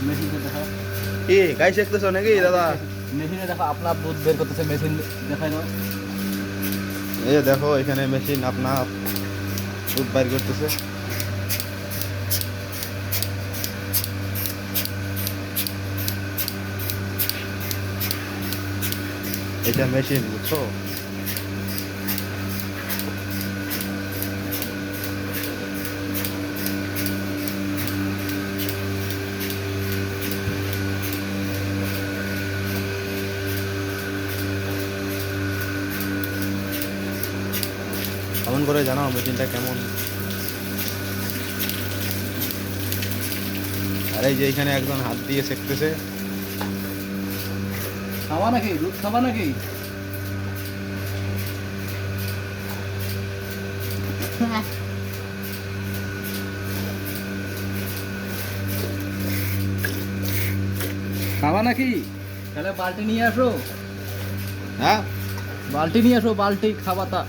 মেশিনটা দেখো। কি গাই শিখতেছো নাকি দাদা? মেশিনে দেখো আপনার দুধ বের করতেছে, মেশিন দেখাই দাও। এই যে দেখো এখানে মেশিন আপনার দুধ বাইর করতেছে। এটা মেশিন, বুঝছো? কমেন্ট করে জানাও মেশিনটা কেমন। আর এই যে এখানে একজন হাত দিয়ে সেঁকতেছে। খাবা নাকি দুধ, খাবা নাকি? খাবা নাকি? তাহলে বালতি নিয়ে আসো, হ্যাঁ, বালতি নিয়ে আসো, বালতি খাবা তা।